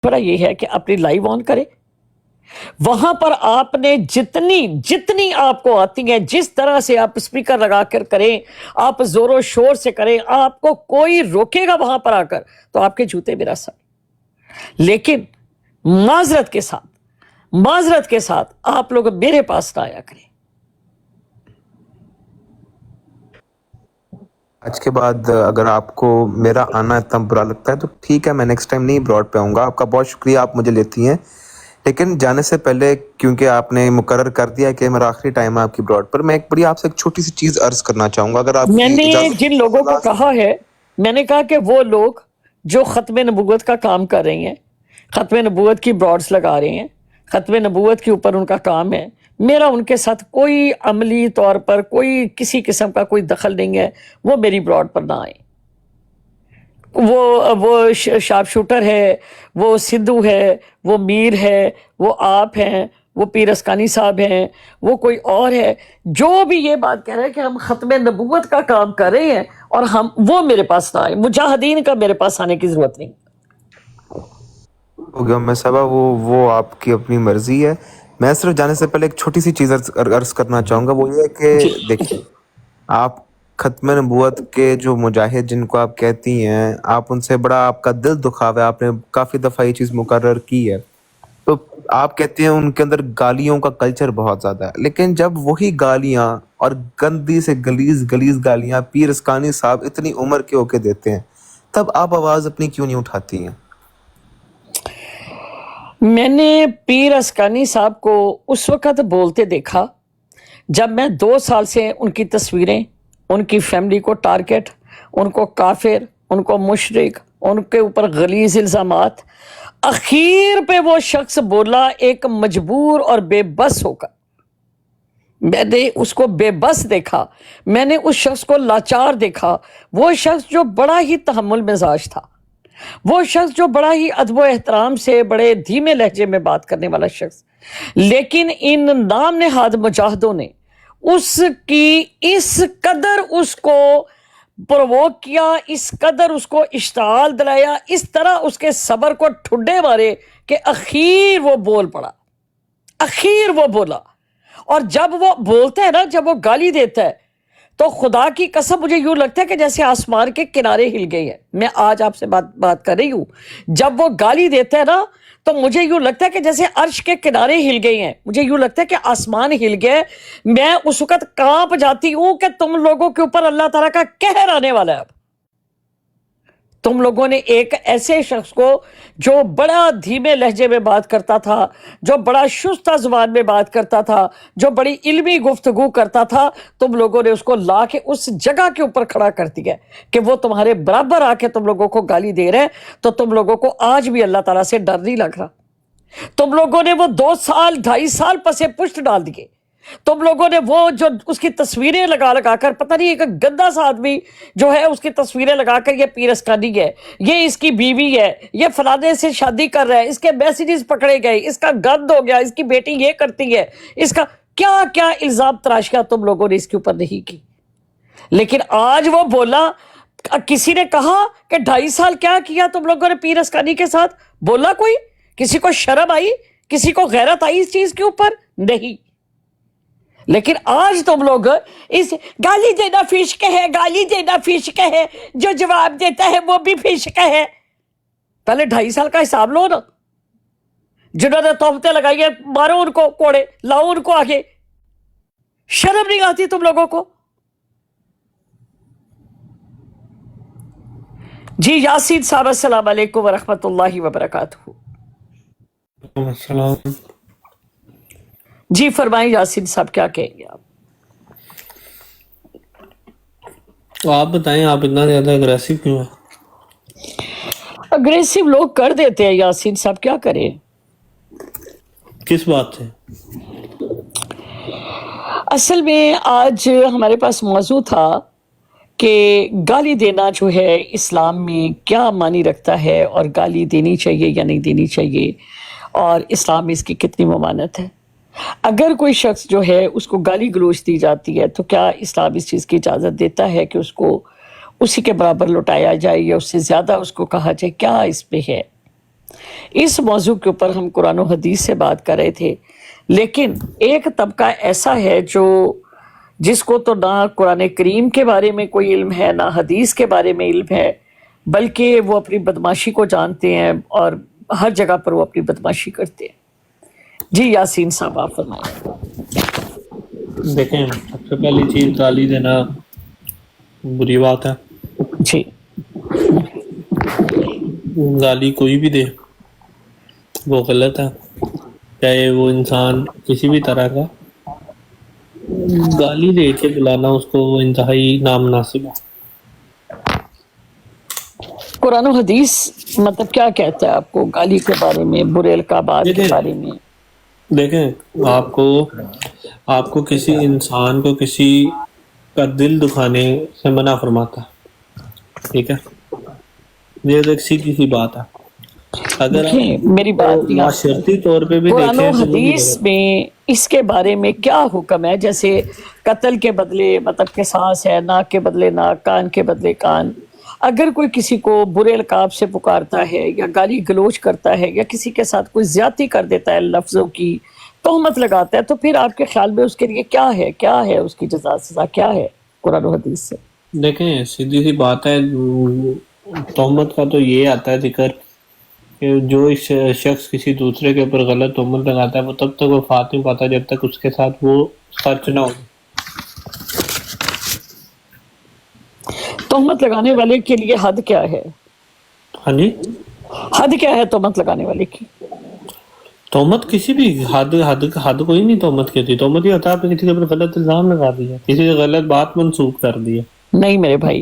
مشورہ یہ ہے کہ اپنی لائیو آن کرے، وہاں پر آپ نے جتنی آپ کو آتی ہیں، جس طرح سے آپ اسپیکر لگا کر کریں، آپ زور و شور سے کریں، آپ کو کوئی روکے گا وہاں پر آ کر تو آپ کے جوتے بھی رس آئیں، لیکن معذرت کے ساتھ آپ لوگ میرے پاس نہ آیا کریں۔ آج کے بعد اگر آپ کو میرا آنا اتنا برا لگتا ہے تو ٹھیک ہے، میں نیکسٹ ٹائم نہیں براڈ پہ آؤں گا۔ آپ کا بہت شکریہ، آپ مجھے لیتی ہیں، لیکن جانے سے پہلے کیونکہ آپ نے مقرر کر دیا کہ میرا آخری ٹائم ہے آپ کی براڈ پر، میں ایک بڑی آپ سے ایک چھوٹی سی چیز عرض کرنا چاہوں گا، اگر آپ میں کی نے اجازت۔ جن لوگوں کو کہا ہے، میں نے کہا کہ وہ لوگ جو ختم نبوت کا کام کر رہے ہیں، ختم نبوت کی براڈز لگا رہے ہیں، ختم نبوت کے اوپر ان کا کام ہے، میرا ان کے ساتھ کوئی عملی طور پر کوئی کسی قسم کا کوئی دخل نہیں ہے، وہ میری براڈ پر نہ آئیں۔ وہ شارپ شوٹر ہے، وہ سدھو ہے، وہ میر ہے، وہ آپ ہیں، وہ پیر اسکانی صاحب ہیں، وہ کوئی اور ہے، جو بھی یہ بات کہہ رہے ہیں کہ ہم ختم نبوت کا کام کر رہے ہیں اور وہ میرے پاس نہ آئے، مجاہدین کا میرے پاس آنے کی ضرورت نہیں۔ ہو گیا میں صاحبہ، وہ آپ کی اپنی مرضی ہے۔ میں صرف جانے سے پہلے ایک چھوٹی سی چیز عرض کرنا چاہوں گا، وہ یہ ہے کہ جی دیکھیں، آپ ختم نبوت کے جو مجاہد جن کو آپ کہتی ہیں، آپ ان سے بڑا آپ کا دل دکھا ہوا ہے، آپ نے کافی دفعہ یہ چیز مقرر کی ہے، تو آپ کہتے ہیں ان کے اندر گالیوں کا کلچر بہت زیادہ ہے، لیکن جب وہی گالیاں اور گندی سے گلیز گالیاں پیر اسکانی صاحب اتنی عمر کے ہو کے دیتے ہیں، تب آپ آواز اپنی کیوں نہیں اٹھاتی ہیں؟ میں نے پیر اسکانی صاحب کو اس وقت بولتے دیکھا جب میں 2 سال سے ان کی تصویریں، ان کی فیملی کو ٹارگٹ، ان کو کافر، ان کو مشرک، ان کے اوپر غلیظ الزامات، اخیر پہ وہ شخص بولا ایک مجبور اور بے بس ہو کر، میں نے اس کو بے بس دیکھا، میں نے اس شخص کو لاچار دیکھا، وہ شخص جو بڑا ہی تحمل مزاج تھا، وہ شخص جو بڑا ہی ادب و احترام سے بڑے دھیمے لہجے میں بات کرنے والا شخص، لیکن ان نام نہاد مجاہدوں نے اس کی اس قدر اس کو پرووک کیا، اس قدر اس کو اشتعال دلایا، اس طرح اس کے صبر کو ٹھڈے مارے کہ اخیر وہ بول پڑا، اخیر وہ بولا۔ اور جب وہ بولتا ہے نا، جب وہ گالی دیتا ہے تو خدا کی قسم مجھے یوں لگتا ہے کہ جیسے آسمان کے کنارے ہل گئے ہیں۔ میں آج آپ سے بات کر رہی ہوں، جب وہ گالی دیتا ہے نا تو مجھے یوں لگتا ہے کہ جیسے عرش کے کنارے ہل گئے ہیں، مجھے یوں لگتا ہے کہ آسمان ہل گئے، میں اس وقت کانپ جاتی ہوں کہ تم لوگوں کے اوپر اللہ تعالیٰ کا قہر آنے والا ہے۔ اب تم لوگوں نے ایک ایسے شخص کو جو بڑا دھیمے لہجے میں بات کرتا تھا، جو بڑا شستہ زبان میں بات کرتا تھا، جو بڑی علمی گفتگو کرتا تھا، تم لوگوں نے اس کو لا کے اس جگہ کے اوپر کھڑا کر دیا کہ وہ تمہارے برابر آ کے تم لوگوں کو گالی دے رہے ہیں، تو تم لوگوں کو آج بھی اللہ تعالیٰ سے ڈر نہیں لگ رہا۔ تم لوگوں نے وہ 2 سال 2.5 سال پسے پشت ڈال دیے، تم لوگوں نے وہ جو اس کی تصویریں لگا کر، پتہ نہیں ایک گندا سا آدمی جو ہے اس کی تصویریں لگا کر، یہ پیر اسکانی ہے، یہ اس کی بیوی ہے، یہ فلانے سے شادی کر رہا ہے، اس کے میسیجز پکڑے گئے، اس کا گند ہو گیا، اس کی بیٹی یہ کرتی ہے، اس کا کیا کیا الزام تراشیاں تم لوگوں نے اس کے اوپر نہیں کی۔ لیکن آج وہ بولا، کسی نے کہا کہ 2.5 سال کیا کیا تم لوگوں نے پیر اسکانی کے ساتھ؟ بولا کوئی؟ کسی کو شرم آئی؟ کسی کو غیرت آئی اس چیز کے اوپر؟ نہیں۔ لیکن آج تم لوگ اس گالی دینا فشق ہے، گالی دینا فشق ہے، جو جواب دیتا ہے وہ بھی فشق ہے۔ پہلے 2.5 سال کا حساب لو نا، جنہوں نے تہمتیں لگائی ہیں مارو ان کو کوڑے، لاؤ ان کو آگے، شرم نہیں آتی تم لوگوں کو؟ جی یاسین صاحب، السلام علیکم ورحمۃ اللہ وبرکاتہ۔ السلام۔ جی فرمائیں یاسین صاحب، کیا کہیں گے آپ؟ آپ بتائیں، آپ اتنا زیادہ اگریسو کیوں ہیں؟ اگریسو لوگ کر دیتے ہیں یاسین صاحب، کیا کریں؟ کس بات سے؟ اصل میں آج ہمارے پاس موضوع تھا کہ گالی دینا جو ہے اسلام میں کیا معنی رکھتا ہے، اور گالی دینی چاہیے یا نہیں دینی چاہیے، اور اسلام میں اس کی کتنی ممانعت ہے۔ اگر کوئی شخص جو ہے اس کو گالی گلوچ دی جاتی ہے تو کیا اسلام اس چیز کی اجازت دیتا ہے کہ اس کو اسی کے برابر لٹایا جائے یا اس سے زیادہ اس کو کہا جائے؟ کیا اس پہ ہے؟ اس موضوع کے اوپر ہم قرآن و حدیث سے بات کر رہے تھے، لیکن ایک طبقہ ایسا ہے جس کو تو نہ قرآن کریم کے بارے میں کوئی علم ہے، نہ حدیث کے بارے میں علم ہے، بلکہ وہ اپنی بدماشی کو جانتے ہیں اور ہر جگہ پر وہ اپنی بدماشی کرتے ہیں۔ جی یاسین صاحب آپ فرمائیں۔ دیکھیں، سب سے پہلی چیز گالی دینا بری بات ہے۔ جی گالی کوئی بھی دے وہ غلط ہے، چاہے وہ انسان کسی بھی طرح کا، گالی دے کے بلانا اس کو وہ انتہائی نامناسب ہے۔ قرآن و حدیث مطلب کیا کہتا ہے آپ کو گالی کے بارے میں، برے القابات کے بارے میں؟ دیکھیں، آپ کو کسی انسان کو کسی کا دل دکھانے سے منع فرماتا ہے، ٹھیک ہے؟ یہ ایک سیدھی سی بات ہے۔ اگر دیکھیں میری بات آپ معاشرتی طور پہ بھی قرآن و دیکھیں تو حدیث میں اس کے بارے میں کیا حکم ہے؟ جیسے قتل کے بدلے مطلب قصاص ہے، ناک کے بدلے ناک، کان کے بدلے کان۔ اگر کوئی کسی کو برے القاب سے پکارتا ہے یا گالی گلوچ کرتا ہے یا کسی کے ساتھ کوئی زیادتی کر دیتا ہے، لفظوں کی تہمت لگاتا ہے، تو پھر آپ کے خیال میں اس کے لیے کیا ہے اس کی جزا سزا کیا ہے قرآن و حدیث سے؟ دیکھیں، سیدھی سی بات ہے، تہمت کا تو یہ آتا ہے ذکر کہ جو شخص کسی دوسرے کے اوپر غلط تہمت لگاتا ہے وہ تب تک وفات نہیں پاتا جب تک اس کے ساتھ وہ سچ نہ ہو۔ تہمت لگانے والے کے لیے حد کیا ہے؟ ہاں جی، حد کیا ہے تہمت لگانے والے کی؟ تہمت کسی بھی حد کوئی نہیں تہمت کی ہوتی۔ تہمت یہ ہوتا ہے آپ نے کسی کے اوپر غلط الزام لگا دیا، کسی سے غلط بات منسوخ کر دی ہے۔ نہیں میرے بھائی،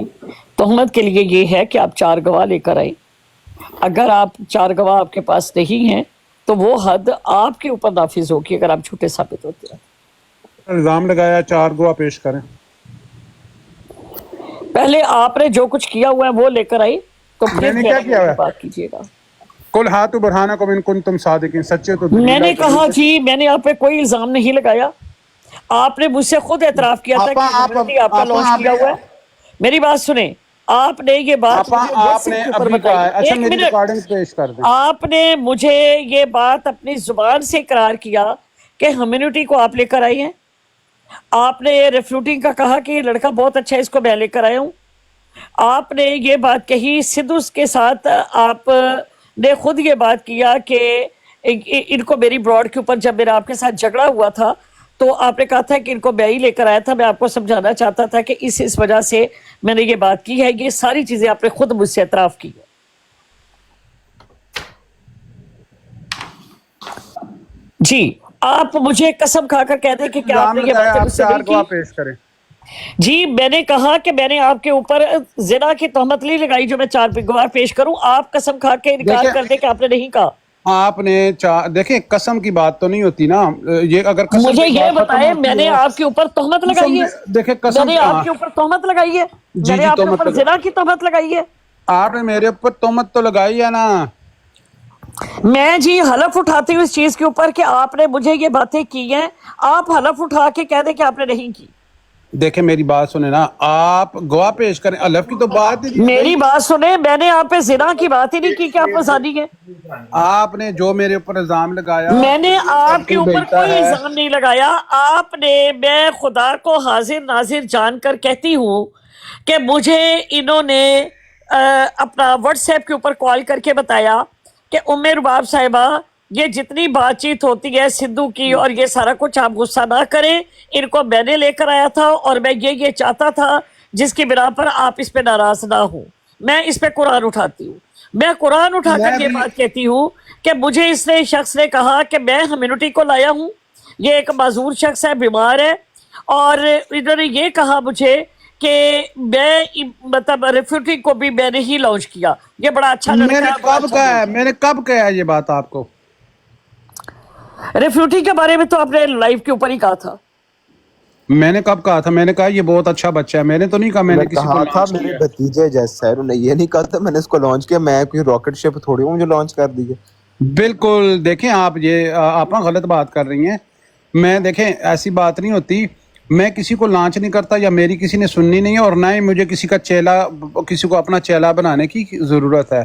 تہمت کے لیے یہ ہے کہ آپ 4 گواہ لے کر آئیں۔ اگر آپ 4 گواہ آپ کے پاس نہیں ہیں تو وہ حد آپ کے اوپر نافذ ہوگی اگر آپ جھوٹے ثابت ہوتے ہیں۔ الزام لگایا، 4 گواہ پیش کریں۔ پہلے آپ نے جو کچھ کیا ہوا ہے وہ لے کر آئی تو پھر میں نے کیا کیا ہوا ہے؟ بات کیجیے گا۔ کل ہاتھ برہانکم ان کنتم صادقین، سچے تو میں نے کہا جی میں نے آپ پہ کوئی الزام نہیں لگایا، آپ نے مجھ سے خود اعتراف کیا تھا کہ کمیونٹی آپ کا لانچ کیا ہوا ہے۔ میری بات سنیں، آپ نے یہ بات آپ نے ابھی کہا ہے، اچھا میری ریکارڈنگ پیش کر دیں۔ آپ نے مجھے یہ بات اپنی زبان سے اقرار کیا کہ کمیونٹی کو آپ لے کر آئی ہیں۔ آپ نے ریفیوٹنگ کا کہا کہ یہ لڑکا بہت اچھا ہے، اس کو میں لے کر آیا ہوں۔ آپ نے یہ بات کہی سدھوس کے ساتھ، آپ نے خود یہ بات کیا کہ ان کو میری براڈ کے اوپر جب میرا آپ کے ساتھ جھگڑا ہوا تھا تو آپ نے کہا تھا کہ ان کو میں ہی لے کر آیا تھا، میں آپ کو سمجھانا چاہتا تھا کہ اس وجہ سے میں نے یہ بات کی ہے۔ یہ ساری چیزیں آپ نے خود مجھ سے اعتراف کی ہے۔ جی آپ مجھے قسم کھا کر کہتے ہیں کہ کیا آپ نے یہ باتیں مجھ سے نہیں کی؟ پیش کریں۔ جی میں نے کہا کہ میں نے آپ کے اوپر زنا کی تہمت نہیں لگائی جو میں 4 گواہ پیش کروں۔ آپ قسم کھا کے انکار کر دیں کہ آپ نے نہیں کہا۔ آپ نے دیکھیں قسم کی بات تو نہیں ہوتی نا، یہ اگر قسم مجھے کی یہ بات ختم بتائیں ہوتی میں نے ہے، آپ کے اوپر تہمت لگائی ہے؟ دیکھیں میں قسم نے آپ کے اوپر تہمت لگائی ہے؟ میں نے آپ کے اوپر زنا کی تہمت لگائی ہے؟ آپ نے میرے اوپر تہمت تو لگائی ہے نا۔ میں جی حلف اٹھاتی ہوں اس چیز کے اوپر کہ آپ نے مجھے یہ باتیں کی ہیں، آپ حلف اٹھا کے کہہ دیں کہ آپ نے نہیں کی۔ دیکھیں میری بات سنیں نا، آپ گواہ پیش کریں، الف کی تو بات ہی میری بات سنیں، میں نے آپ پہ زنا کی بات ہی نہیں کی کہ آپ فسادی ہیں۔ آپ نے جو میرے اوپر الزام لگایا، میں نے آپ کے اوپر بھیجتا کوئی ہے۔ الزام نہیں لگایا۔ آپ نے، میں خدا کو حاضر ناظر جان کر کہتی ہوں کہ مجھے انہوں نے اپنا واٹس ایپ کے اوپر کال کر کے بتایا کہ ام رباب صاحبہ یہ جتنی بات چیت ہوتی ہے سدھو کی اور یہ سارا کچھ آپ غصہ نہ کریں، ان کو میں نے لے کر آیا تھا اور میں یہ چاہتا تھا جس کی بنا پر آپ اس پہ ناراض نہ ہوں۔ میں اس پہ قرآن اٹھاتی ہوں، میں قرآن اٹھا کر یہ بات کہتی ہوں کہ مجھے اس نے شخص نے کہا کہ میں کمیونٹی کو لایا ہوں، یہ ایک معذور شخص ہے، بیمار ہے، اور انہوں نے یہ کہا مجھے کہ میں مطلب ریفیوٹنگ کو بھی میں نے ہی لانچ کیا، یہ بڑا اچھا لڑکا ہے۔ میں نے کب کہا یہ بات آپ کو؟ ریفیوٹنگ کے بارے میں تو آپ نے لائیو کے اوپر ہی کہا تھا۔ میں نے کب کہا تھا؟ میں نے کہا یہ بہت اچھا بچہ ہے، میں نے تو نہیں کہا میں نے کسی کو کہا تھا لانچ میرے کیا۔ بھتیجے جیسا ہے، انہوں نے یہ نہیں کہا تھا میں نے اس کو لانچ کیا، میں کوئی راکٹ شپ تھوڑی ہوں جو لانچ کر دی ہے۔ بالکل، دیکھیں آپ یہ آپ غلط بات کر رہی ہیں۔ میں دیکھیں ایسی بات نہیں ہوتی، میں کسی کو لانچ نہیں کرتا یا میری کسی نے سننی نہیں ہے، اور نہ ہی مجھے کسی کا چیلا، کسی کو اپنا چیلا بنانے کی ضرورت ہے۔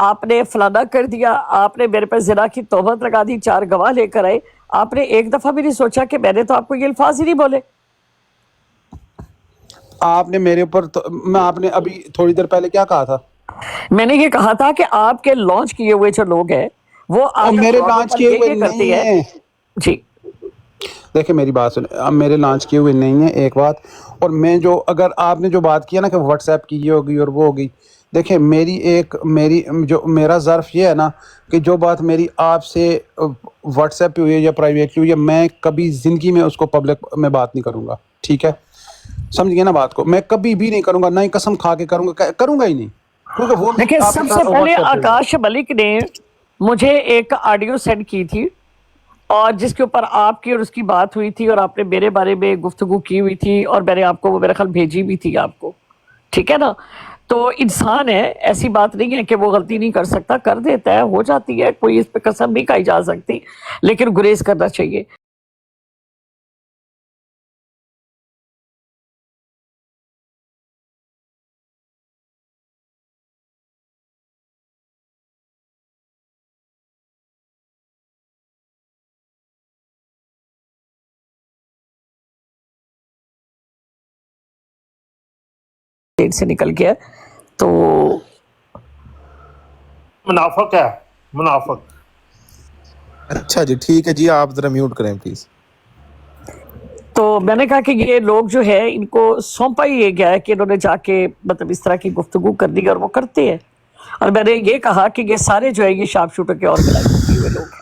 آپ نے فلانا کر دیا, آپ نے میرے پہ زنا کی تہمت لگا دی, 4 گواہ لے کر آئے, آپ نے ایک دفعہ بھی نہیں سوچا کہ میں نے تو آپ کو یہ الفاظ ہی نہیں بولے. آپ نے میرے اوپر میں آپ نے ابھی تھوڑی دیر پہلے کیا کہا تھا؟ میں نے یہ کہا تھا کہ آپ کے لانچ کیے ہوئے جو لوگ ہیں وہ اور میرے لانچ کیے ہوئے کرتے نہیں ہیں. ہیں. جی دیکھیں میری بات سنیں, اب میرے لانچ کیے ہوئے نہیں ہیں ایک بات, اور میں جو اگر آپ نے جو بات کیا نا کہ واٹس ایپ کی یہ ہوگی اور وہ ہوگی, دیکھیں میرا ظرف یہ ہے نا کہ جو بات میری آپ سے واٹس ایپ پہ ہوئی ہے یا پرائیویٹلی ہوئی ہے, میں کبھی زندگی میں اس کو پبلک میں بات نہیں کروں گا, ٹھیک ہے, سمجھ گئے نا بات کو, میں کبھی بھی نہیں کروں گا, نہ ہی قسم کھا کے کروں گا ہی نہیں, کیونکہ وہ دیکھیں آپ کے سب سے ساتھ پہلے WhatsApp پہ ہوگا. آکاش ملک نے مجھے ایک آڈیو سینڈ کی تھی اور جس کے اوپر آپ کی اور اس کی بات ہوئی تھی اور آپ نے میرے بارے میں گفتگو کی ہوئی تھی اور میں نے آپ کو وہ میرا خیال بھیجی بھی تھی آپ کو, ٹھیک ہے نا. تو انسان ہے, ایسی بات نہیں ہے کہ وہ غلطی نہیں کر سکتا, کر دیتا ہے, ہو جاتی ہے, کوئی اس پہ قسم نہیں کھائی جا سکتی, لیکن گریز کرنا چاہیے. دیر سے نکل گیا تو منافق ہے, منافق. اچھا جی ٹھیک ہے جی, آپ ذرا میوٹ کریں پلیز. تو میں نے کہا کہ یہ لوگ جو ہے ان کو سونپا ہی یہ گیا ہے کہ انہوں نے جا کے مطلب اس طرح کی گفتگو کرنی اور وہ کرتے ہیں. اور میں نے یہ کہا کہ یہ سارے جو ہے یہ شارپ شوٹر کے آرگنائز کیے ہوئے لوگ ہیں.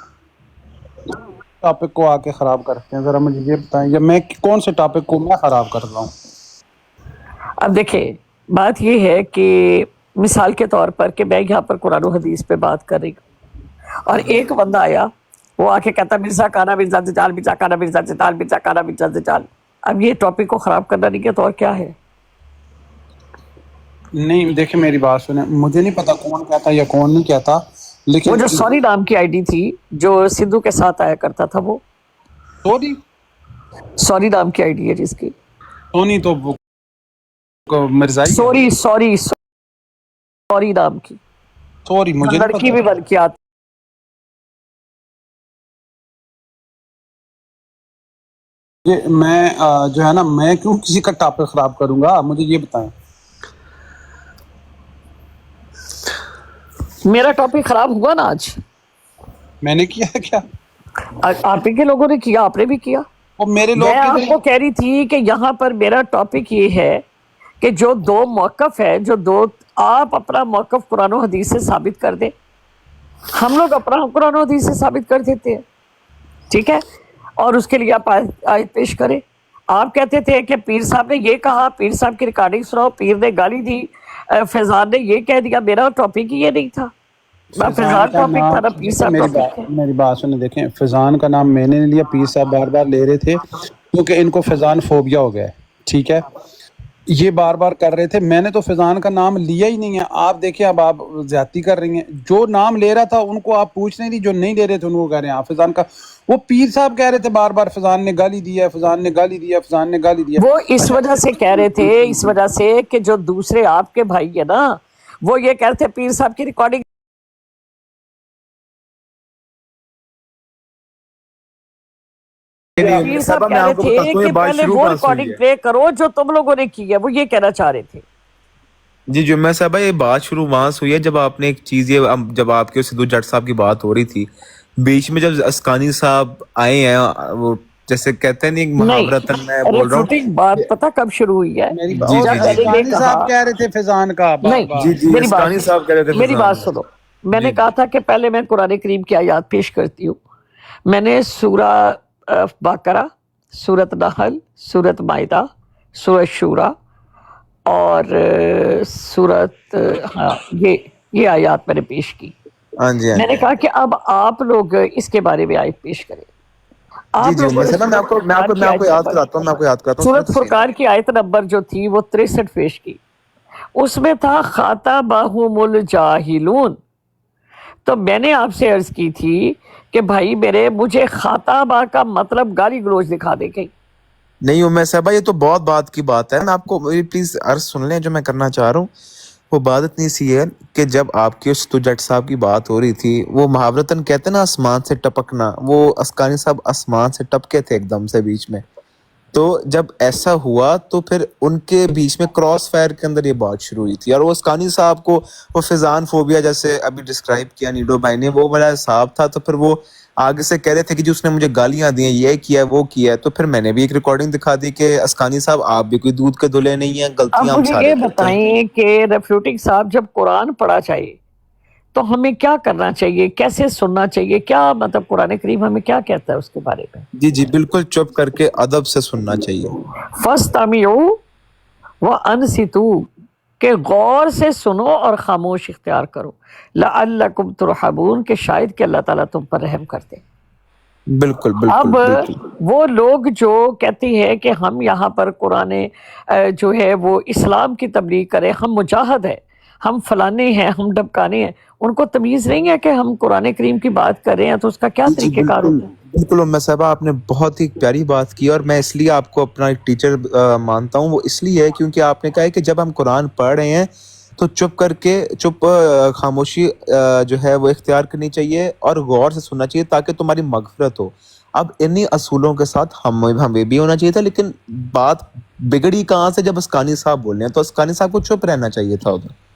ٹاپک کو آ کے خراب کرتے ہیں, ذرا مجھے یہ بتائیں, یا میں کون سے ٹاپک کو میں خراب کر رہا ہوں؟ اب دیکھیں بات یہ ہے کہ مثال کے طور پر کہ میں یہاں پر قرآن و حدیث پہ بات کر رہی ہوں اور ایک بندہ آیا, وہ آ کے کہتا مرزا کانا مرزا دجال, مرزا کانا مرزا دجال, مرزا کانا مرزا دجال. اب یہ ٹاپک کو خراب کرنا نہیں کیا تو اور کیا ہے؟ نہیں دیکھیں میری بات سنیں, مجھے نہیں پتا کون کہتا یا کون نہیں کہتا, لیکن وہ جو سوری نام کی آئی ڈی تھی جو سدھو کے ساتھ آیا کرتا تھا, وہ سوری نام کی آئی ڈی ہے جس کی, سونی تو مرزائی ہے, سوری نام کی سوری مجھے نہیں لڑکی بھی پتا. بن کے آتی. میں جو ہے نا, میں کیوں کسی کا ٹاپک خراب کروں گا, مجھے یہ بتائیں. میرا ٹاپک خراب ہوا نا آج, میں نے کیا ہے کیا؟ آپ ہی کے لوگوں نے کیا, آپ نے بھی کیا. وہ میرے میں لوگ آپ کو کہہ رہی تھی کہ یہاں پر میرا ٹاپک یہ ہے کہ جو 2 موقف ہے, آپ اپنا موقف قرآن و حدیث سے ثابت کر دیں, ہم لوگ اپنا قرآن و حدیث سے ثابت کر دیتے ہیں, ٹھیک ہے, اور اس کے لیے آپ آیت پیش کریں. آپ کہتے تھے کہ پیر صاحب نے یہ کہا, پیر صاحب کی ریکارڈنگ سناؤ, پیر نے گالی دی, فیضان نے یہ کہہ دیا. میرا ٹاپک ہی یہ نہیں تھا, نہ فیضان کا ٹاپک تھا نام, نہ پیر صاحب ٹاپک ہے. میری بات سنیں, دیکھیں فیضان کا نام میں نے نہیں لیا, پیر صاحب بار بار لے رہے تھے کیونکہ ان کو فیضان فوبیا ہو گیا ہے, ٹھیک ہے, یہ بار بار کر رہے تھے, میں نے تو فیضان کا نام لیا ہی نہیں ہے. آپ دیکھیں اب آپ زیادتی کر رہی ہیں, جو نام لے رہا تھا ان کو آپ پوچھ نہیں رہی, جو نہیں لے رہے تھے ان کو کہہ رہے ہیں آپ فیضان کا. وہ پیر صاحب کہہ رہے تھے بار بار فیضان نے گالی دیا, فیضان نے گالی دیا, فیضان نے گالی دیا. وہ اس وجہ سے کہہ رہے تھے, اس وجہ سے کہ جو دوسرے آپ کے بھائی ہیں نا, وہ یہ کہتے ہیں پیر صاحب کی ریکارڈنگ پیر صاحب کہہ رہے تھے کہ پہلے وہ ریکارڈنگ پلے کرو جو تم لوگوں نے کی ہے, وہ یہ کہنا چاہ رہے تھے. جی جو میں صاحبہ یہ بات شروع وہاں سے ہوئی ہے جب آپ نے ایک چیز, یہ جب آپ کے سدھو جٹ صاحب کی بات ہو رہی تھی, بیچ میں جب اسکانی صاحب آئے ہیں, وہ جیسے کہتے ہیں نہیں محاورتن میں بول رہا ہوں, ریفیوٹنگ بات پتہ کب شروع ہوئی ہے؟ جی جب جی میں نے یہ اسکانی کہا, صاحب کہہ رہے تھے فیضان کا بار نہیں بار. جی جی میری بات اسکانی صاحب کہہ رہے تھے میری فیضان. بات سنو, میں نے کہا تھا کہ پہلے میں قرآن کریم کی آیات پیش کرتی ہوں. میں نے سورہ بقرہ, سورۃ نحل, سورۃ مائدہ, سورۃ شورى اور سورۃ یہ آیات میں نے پیش کی. ہاں جی ہاں میں نے جی کہا کہ اب آپ لوگ اس کے بارے میں آیت پیش کریں. جی آپ جی لوگوں نے میں آپ کو یاد کراتا ہوں, میں آپ کو یاد کراتا ہوں. سورۃ فرقان کی آیت نمبر جو تھی وہ 63 پیش کی, اس میں تھا خاطبہم الجاہلون. تو میں نے آپ سے عرض کی تھی کہ بھائی میرے, مجھے خاطبہ کا مطلب گالی گلوچ دکھا دے گئی. نہیں میں صاحبہ یہ تو بہت بات کی بات ہے, میں آپ کو پلیز عرض سن لیں جو میں کرنا چاہ رہا ہوں. وہ بات اتنی سی ہے کہ جب آپ کی اس تو جٹ صاحب کی بات ہو رہی تھی، وہ محاورتاً کہتے ہیں نا آسمان سے ٹپکنا، وہ اسکانی صاحب آسمان سے ٹپکے تھے ایک دم سے بیچ میں. تو جب ایسا ہوا تو پھر ان کے بیچ میں کراس فائر کے اندر یہ بات شروع ہوئی تھی، اور وہ اسکانی صاحب کو وہ فضان فوبیا جیسے ابھی ڈسکرائب کیا نیڈو بھائی نے، وہ بڑا صاحب تھا. تو پھر وہ آگے سے کہہ رہے تھے کہ جی اس نے مجھے گالیاں دی ہیں، یہ کیا ہے وہ کیا ہے. تو پھر میں نے بھی ایک ریکارڈنگ دکھا دی کہ اسکانی صاحب آپ بھی کوئی دودھ کے دھلے نہیں ہیں، اب غلطیاں ہم مجھے سارے یہ کرتے ہیں. بتائیں کہ ریفیوٹنگ صاحب جب قرآن پڑھا چاہیے تو ہمیں کیا کرنا چاہیے، کیسے سننا چاہیے، کیا مطلب قرآن کریم ہمیں کیا کہتا ہے اس کے بارے میں؟ جی جی بالکل چپ کر کے ادب سے سننا چاہیے. فَاسْتَمِعُوا وَأَنصِتُوا کہ غور سے سنو اور خاموش اختیار کرو، لَعَلَّكُمْ تُرْحَمُونَ کہ شاید کہ اللہ تعالیٰ تم پر رحم کرتے. بالکل بالکل اب بالکل. وہ لوگ جو کہتی ہے کہ ہم یہاں پر قرآن جو ہے وہ اسلام کی تبلیغ کریں، ہم مجاہد ہیں، ہم فلانے ہیں، ہم ڈبکانے ہیں، ان کو تمیز نہیں ہے کہ ہم قرآن کریم کی بات کر رہے ہیں تو اس کا کیا جی جی طریقہ کار بالکل ہوتا ہے؟ بالکل ام صاحبہ، آپ نے بہت ہی پیاری بات کی، اور میں اس لیے آپ کو اپنا ایک ٹیچر مانتا ہوں. وہ اس لیے ہے کیونکہ آپ نے کہا ہے کہ جب ہم قرآن پڑھ رہے ہیں تو چپ کر کے خاموشی جو ہے وہ اختیار کرنی چاہیے اور غور سے سننا چاہیے تاکہ تمہاری مغفرت ہو. اب انہی اصولوں کے ساتھ ہمیں بھی ہونا چاہیے تھا، لیکن بات بگڑی کہاں سے؟ جب اسکانی صاحب بول رہے ہیں تو اسکانی صاحب کو چپ رہنا چاہیے تھا ادھر.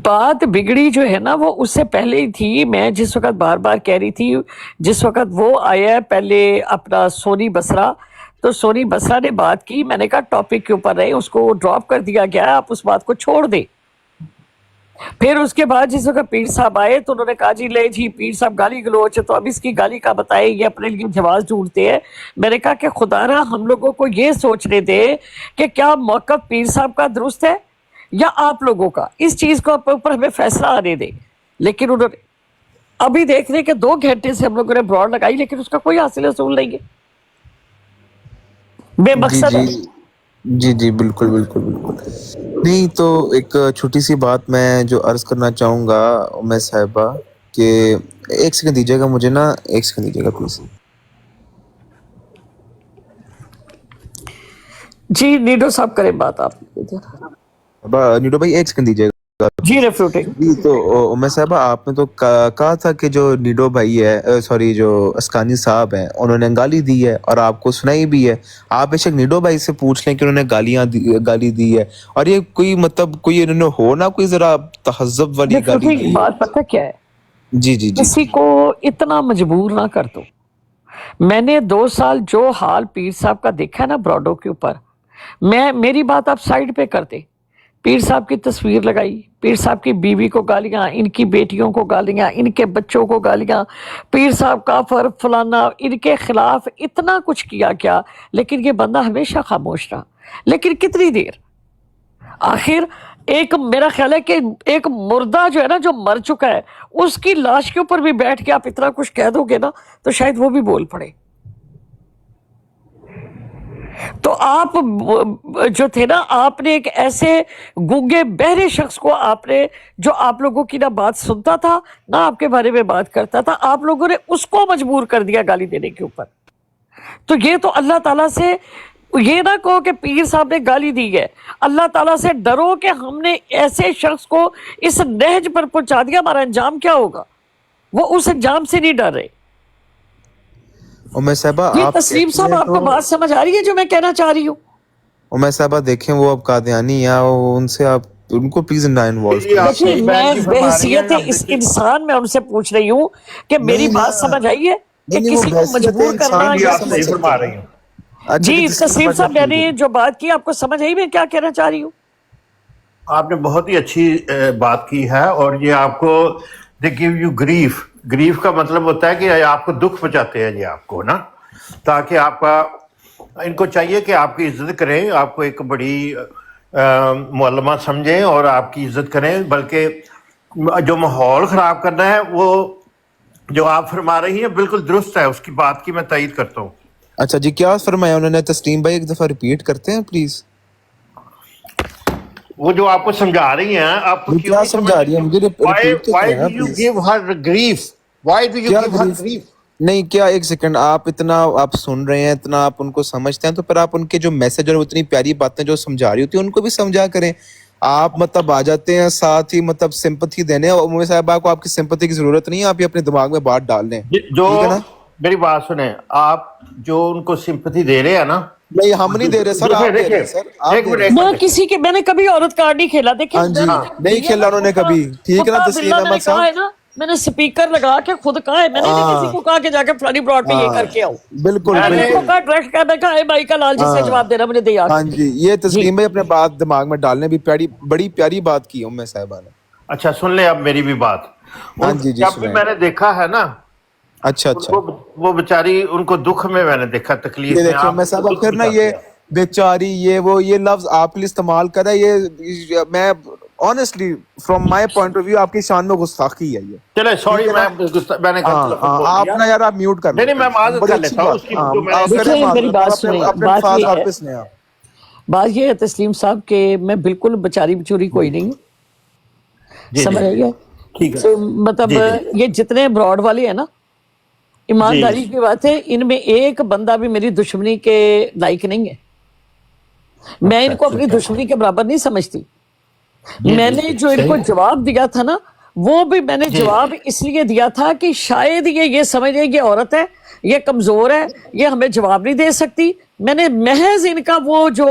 بات بگڑی جو ہے نا وہ اس سے پہلے ہی تھی. میں جس وقت بار بار کہہ رہی تھی، جس وقت وہ آیا پہلے اپنا سونی بسرا، تو سونی بسرا نے بات کی، میں نے کہا ٹاپک کے اوپر رہے، اس کو ڈراپ کر دیا گیا، آپ اس بات کو چھوڑ دیں. پھر اس کے بعد جس وقت پیر صاحب آئے تو انہوں نے کہا جی لے جی پیر صاحب گالی گلوچ ہے، تو اب اس کی گالی کا بتائے، یہ اپنے لیے جواز ڈھونڈتے ہیں. میں نے کہا کہ خدا را ہم لوگوں کو یہ سوچنے دے کہ کیا موقف پیر صاحب کا درست ہے یا آپ لوگوں کا، اس چیز کو اوپر ہمیں فیصلہ آنے دے. لیکن انہوں نے ابھی دیکھ رہے کہ 2 گھنٹے سے ہم لوگوں نے براڈ لگائی لیکن اس کا کوئی حاصل حصول نہیں ہے، بے جی مقصد ہے. جی جی جی بالکل بالکل بالکل. نہیں تو ایک چھوٹی سی بات میں جو عرض کرنا چاہوں گا ام صاحبہ، کہ ایک سیکنڈ دیجیے گا مجھے نا، ایک سیکنڈ دیجیے گا پلیز. جی نیڈو صاحب کریں بات آپ. نیڈو بھائی ایک سیکنڈ دیجیے گا. جی ریفیوٹنگ. جی تو ام صاحبہ آپ نے تو کہا تھا کہ جو نیڈو بھائی ہے، سوری جو اسکانی صاحب ہیں، انہوں نے گالی دی ہے اور آپ کو سنائی بھی ہے. آپ بے شک نیڈو بھائی سے پوچھ لیں کہ انہوں نے گالی دی ہے، اور یہ کوئی مطلب کوئی انہوں نے ہو نا کوئی ذرا تہذب والی گالی دی ریفیوٹنگ ہے. بات پتہ کیا ہے، جی جی جی کسی کو اتنا مجبور نہ کر دو. میں نے 2 سال جو حال پیر صاحب کا دیکھا نا براڈو کے اوپر، میری بات آپ سائڈ پہ کر دیں. پیر صاحب کی تصویر لگائی، پیر صاحب کی بیوی کو گالیاں، ان کی بیٹیوں کو گالیاں، ان کے بچوں کو گالیاں، پیر صاحب کافر فلانا، ان کے خلاف اتنا کچھ کیا کیا، لیکن یہ بندہ ہمیشہ خاموش رہا. لیکن کتنی دیر؟ آخر ایک میرا خیال ہے کہ ایک مردہ جو ہے نا، جو مر چکا ہے، اس کی لاش کے اوپر بھی بیٹھ کے آپ اتنا کچھ کہہ دو گے نا تو شاید وہ بھی بول پڑے. تو آپ جو تھے نا، آپ نے ایک ایسے گونگے بہرے شخص کو آپ نے، جو آپ لوگوں کی نہ بات سنتا تھا نہ آپ کے بارے میں بات کرتا تھا، آپ لوگوں نے اس کو مجبور کر دیا گالی دینے کے اوپر. تو یہ تو اللہ تعالیٰ سے یہ نہ کہو کہ پیر صاحب نے گالی دی ہے، اللہ تعالیٰ سے ڈرو کہ ہم نے ایسے شخص کو اس نہج پر پہنچا دیا، ہمارا انجام کیا ہوگا. وہ اس انجام سے نہیں ڈر رہے. ام صاحبہ یہ آپ تسلیم کہتی صاحب ہیں آپ کو تو بات سمجھ آ رہی ہے جو میں کہنا چاہ رہی ہوں؟ ام صاحبہ دیکھیں وہ اب قادیانی ہیں، ان سے آپ ان کو پلیز نہ انوالو جی کریں. آپ دیکھیے صحیح میں بہن جی فرما رہی بحیثیت ہیں. اب اس دیکھیے انسان میں ان سے پوچھ رہی ہوں کہ میری نہیں بات نہیں سمجھ آئی ہے کہ نہیں، وہ کسی کو بحیثیت مجبور کرنا انسان جی نہیں یا آپ سمجھ صحیح کسی. سکتے. فرما رہی ہیں. اچھا جی جس کی تسلیم وجہ صاحب میں ٹھیک نے ہے. جو بات کی آپ کو سمجھ آئی میں کیا کہنا چاہ رہی ہوں؟ آپ نے بہت ہی اچھی بات کی ہے، اور یہ آپ کو دے گیو یو گریف. گریف کا مطلب ہوتا ہے کہ آپ کو دکھ پہنچاتے ہیں یہ آپ کو نا، تاکہ آپ کا، ان کو چاہیے کہ آپ کی عزت کریں، آپ کو ایک بڑی معلمہ سمجھیں اور آپ کی عزت کریں. بلکہ جو ماحول خراب کرنا ہے، وہ جو آپ فرما رہی ہیں بالکل درست ہے، اس کی بات کی میں تائید کرتا ہوں. اچھا جی کیا فرمایا انہوں نے تسلیم بھائی؟ ایک دفعہ ریپیٹ کرتے ہیں پلیز. وہ جو آپ کو سمجھا رہی ہیں، آپ کو یہ کیوں کیا نہیں سمجھ سمجھا رہی ہے رہی؟ مجھے؟ ریپیٹ تو وائی کریں ڈو نا you please. Give Hare grief? Why do you کیا گیو ہر گریف؟ گریف؟ نہیں کیا، ایک سیکنڈ، آپ اتنا آپ سن رہے ہیں، اتنا آپ ان کو سمجھتے ہیں، تو پھر آپ ان کے جو میسج اور اتنی پیاری باتیں جو سمجھا رہی ہوتی ہیں ان کو بھی سمجھا کریں. آپ مطلب آ جاتے ہیں ساتھ ہی مطلب سمپتھی دینے, اور مومن صاحبہ کو آپ کی سمپتھی کی ضرورت نہیں ہے, آپ یہ اپنے دماغ میں بات ڈال لیں, جو ٹھیک ہے نا. میری بات سنیں, آپ جو ان کو سمپتھی دے رہے ہیں نا, نہیں ہم نہیں دے رہے سر, آپ دے رہے ہیں سر, آپ ایک دے منٹ رہے ایک ہیں. میں منٹ, کسی کے, میں نے کبھی عورت کارڈ نہیں کھیلا, دیکھیں ہاں جی, نہیں کھیلا انہوں نے کبھی, ٹھیک ہے نا تسلیم میں نے احمد کہا ہے صاحب. نا, میں نے سپیکر لگا کے خود کہا ہے, میں نے نہیں کسی کو کہا کہ جا کے فلانی پلاٹ پہ یہ کر کے آؤ, بالکل میں نے ان کو بالکل, کہا ڈائریکٹ کہا, میں کہا اے بھائی کا لال جس سے جواب دینا مجھے دے آ ہاں کے. جی, یہ جی تسلیم بھائی اپنے بات دماغ میں ڈالنے بھی بڑی پیاری بات کی ام صاحبہ نے. اچھا سن لیں اب میری بھی بات. ہاں ان جی جی جب بھی سنائیں. میں نے دیکھا ہے نا, اچھا ان اچھا, کو وہ بیچاری, ان کو دکھ میں نے دیکھا, تکلیف یہ میں, دیکھیں آپ ام ان کو صاحبہ دکھ پھر نا بتاتے یہ ہیں. بیچاری یہ لفظ آپ کے لیے استعمال کر رہا ہے, یہ میں honestly from my point of view آپ کی شان میں گستاخی ہے یہ, چلے ٹھیک سوری, ہے نا. میں نے غلط لفظ بول آپ دیا. نا یار آپ میوٹ کر نہیں لیں نہیں, میں پلیز, معذرت بڑی کر اچھی لیتا ہوں بات, اس کی جو میں آپ نے. کریں دیکھیں میری معذرت, بات اپنے سنیں, اپنے بات الفاظ یہ ہے, واپس لیں آپ. بات یہ ہے تسلیم صاحب کہ میں بالکل بچاری بچوری کوئی نہیں ہوں, جی سمجھ جی رہی ہے. ٹھیک ہے. تو مطلب جی جی یہ جتنے براڈ والے ہیں نا, جی ایمانداری کی بات ہے, ان میں ایک بندہ بھی میری دشمنی کے لائق نہیں ہے. میں اچھا ان کو اپنی ٹھیک ہے. دشمنی کے برابر نہیں سمجھتی. جی میں جی نے جی جو ان کو صحیح. جواب دیا تھا نا, وہ بھی میں نے جی جواب اس لیے دیا تھا کہ شاید یہ سمجھ رہے یہ عورت ہے, یہ کمزور ہے, یہ ہمیں جواب نہیں دے سکتی. میں نے محض ان کا وہ جو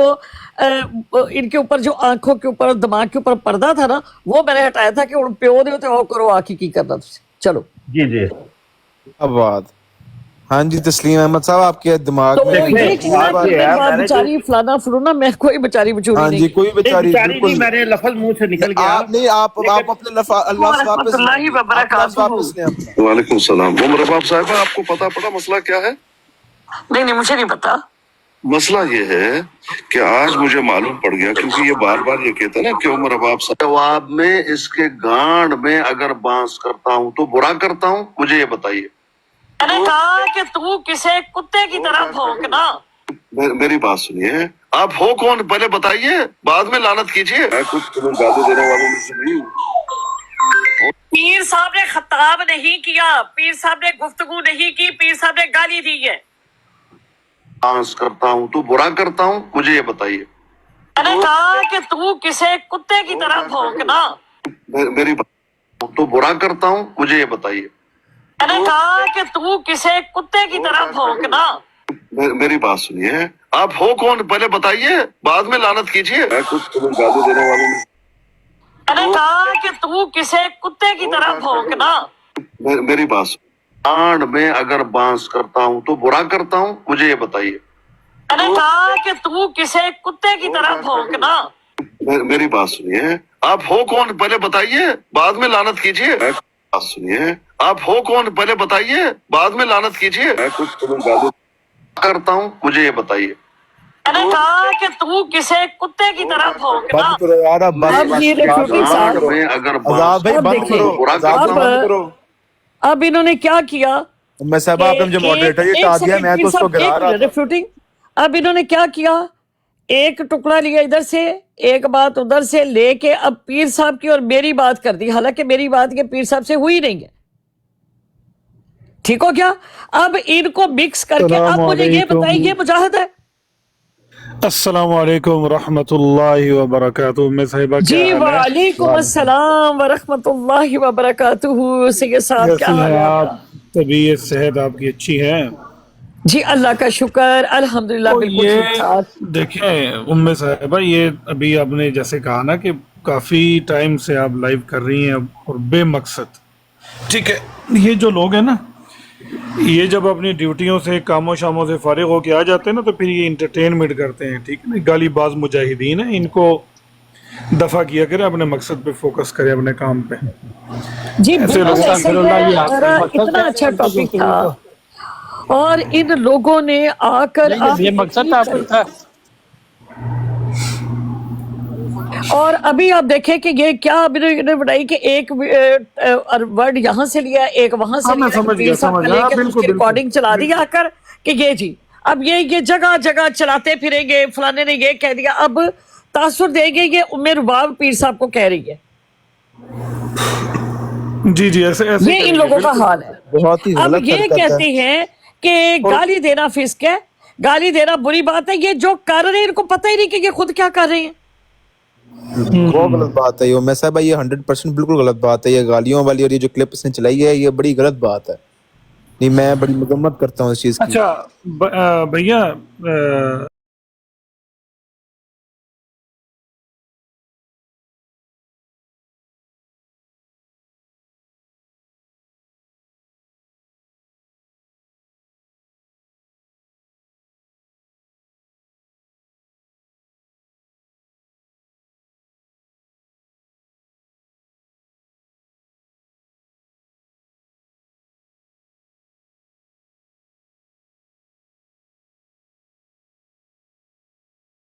ان کے اوپر جو آنکھوں کے اوپر دماغ کے اوپر پردہ تھا نا, وہ میں نے ہٹایا تھا کہ پیو دے تو کرو آ کی کرنا تجھے. چلو جی جی. اب بات, ہاں جی تسلیم احمد صاحب آپ کے دماغ تو میں دیکھیں یہ کہنا بات کہ یہ میں ہے, میں نے جو بیچاری فلانا فلونا, میں کوئی بیچاری بچوری ہاں نہیں جی, کی. کوئی نہیں بیچاری بیچاری نہیں, بالکل میں نے لفظ منہ سے نکل گیا, آپ نہیں, آپ لیکن اپنے لفظ ورحمۃ واپس لیں اللہ جی, آپ لفظ وبرکاتہ. واپس لیں اپنا. وعلیکم السلام. عمر رباب صاحبہ, آپ کو پتا مسئلہ کیا ہے؟ نہیں مجھے نہیں پتا. مسئلہ یہ ہے کہ آج مجھے معلوم پڑ گیا, کیونکہ یہ بار بار یہ کہتا ہے نا کہ عمر رباب صاحب, جواب میں اس کے گانڈ میں اگر بانس کرتا ہوں تو برا کرتا ہوں, مجھے یہ بتائیے. میں نے کہا کہ تو کسے کتے کی طرح بھونکنا. میری بات سنیے, آپ ہو کون پہلے بتائیے, بعد میں لعنت کیجیے. میں کچھ تمہیں گالی دینے والوں میں سے نہیں ہوں. پیر صاحب نے خطاب نہیں کیا, پیر صاحب نے گفتگو نہیں کی, پیر صاحب نے گالی دی ہے. بانس کرتا ہوں تو برا کرتا ہوں, مجھے یہ بتائیے. میں نے کہا کہ تو کسے کتے کی طرح بھونکنا. میری بات تو برا کرتا ہوں, مجھے یہ بتائیے. میں نے کہا کہ تو کسے کتے کی طرح بھونکنا. میری بات سنیے, آپ ہو کون پہلے بتائیے, بعد میں لعنت کیجیے. میں کچھ تمہیں گالی دینے والوں میں میں نے کہا کہ تو کسے کتے کی طرح بھونکنا. میری بات سنیے, گانڈ میں اگر بانس کرتا ہوں تو برا کرتا ہوں, مجھے یہ بتائیے. میں نے کہا کہ تو کسے کتے کی طرح بھونکنا. میری بات سنیے, آپ ہو کون پہلے بتائیے, بعد میں لعنت کیجیے. بات سنیے, آپ ہو کون پہلے بتائیے, بعد میں لعنت کیجیے. میں کچھ تمہیں گالی کرتا ہوں, مجھے یہ بتائیے. میں نے کہا کہ تو کسے کتے کی طرح بھونکنا. بند کرو یار, اب بس اب بس یہ بات ریفیوٹنگ بند صاحب, کرو. میں اگر عذاب بھائی اب بند دیکھیں, کرو, عذاب اب بھائی بند کرو. اب انہوں نے کیا کیا ام صاحبہ آپ نے مجھے ماڈریٹر ہی ہٹا دیا, میں تو اس کو گرا رہا تھا. ریفیوٹنگ. اب انہوں نے کیا کیا, ایک ٹکڑا لیا ادھر سے, ایک بات ادھر سے لے کے اب پیر صاحب کی اور میری بات کر دی, حالانکہ میری بات یہ پیر صاحب سے ہوئی نہیں ہے. ٹھیک ہو کیا؟ اب ان کو مکس کر کے اب مجھے یہ بتائیں, یہ مجاہد ہے؟ السلام علیکم ورحمۃ اللہ وبرکاتہ. میں صاحبہ کیا جی حال ہے؟ وعلیکم السلام ورحمۃ اللہ وبرکاتہ. سید صاحب کیا کیسی حال ہیں ہے آپ؟ آپ کا؟ طبیعت صحت آپ کی اچھی ہے؟ جی اللہ کا شکر, الحمدللہ تو بالکل یہ ٹھیک ٹھاک. دیکھیں ام صاحبہ, یہ ابھی آپ نے جیسے کہا نا کہ کافی ٹائم سے آپ لائیو کر رہی ہیں اور بے مقصد, ٹھیک ہے. یہ جو لوگ ہیں نا, یہ جب اپنی ڈیوٹیوں سے کاموں شاموں سے فارغ ہو کے آ جاتے ہیں نا, تو پھر یہ انٹرٹینمنٹ کرتے ہیں, ٹھیک ہے نا. گالی باز مجاہدین ہیں, ان کو دفع کیا کرے, اپنے مقصد پہ فوکس کرے, اپنے کام پہ. جی ایسے بالکل لوگ ایسا ہی ہے. ہمارا اتنا اچھا ٹاپک تھا اور ان لوگوں نے آ کر آپ یقین کریں, اور ابھی آپ دیکھیں کہ یہ کیا ابھی نے بتائی کہ ایک ورڈ یہاں سے لیا, ایک وہاں سے ہاں میں لیا, سمجھ پیر گیا, صاحب سمجھ کا لے گیا, کے اس بالکل کی بالکل. ریکارڈنگ چلا دی آ کر کہ یہ جی اب یہ جگہ جگہ چلاتے پھریں گے, فلانے نے یہ کہہ دیا, اب تاثر دے گے یہ ام رباب پیر صاحب کو کہہ رہی ہے. جی جی ایسے ایسے یہ ان کریں گے, لوگوں کا بالکل. حال ہے. بہت ہی اب غلط یہ حرکت ہے. کہتے ہیں کہ گالی دینا فسق ہے, گالی دینا بری بات ہے. یہ جو کر رہے ہیں ان کو پتہ ہی نہیں کہ یہ خود کیا کر رہے ہیں. بہت غلط بات ہے یہ عمر صاحب، یہ 100% بالکل غلط بات ہے، یہ گالیوں والی اور یہ جو کلپ اس نے چلائی ہے یہ بڑی غلط بات ہے، نہیں میں بڑی مذمت کرتا ہوں اس چیز کی۔ اچھا بھیا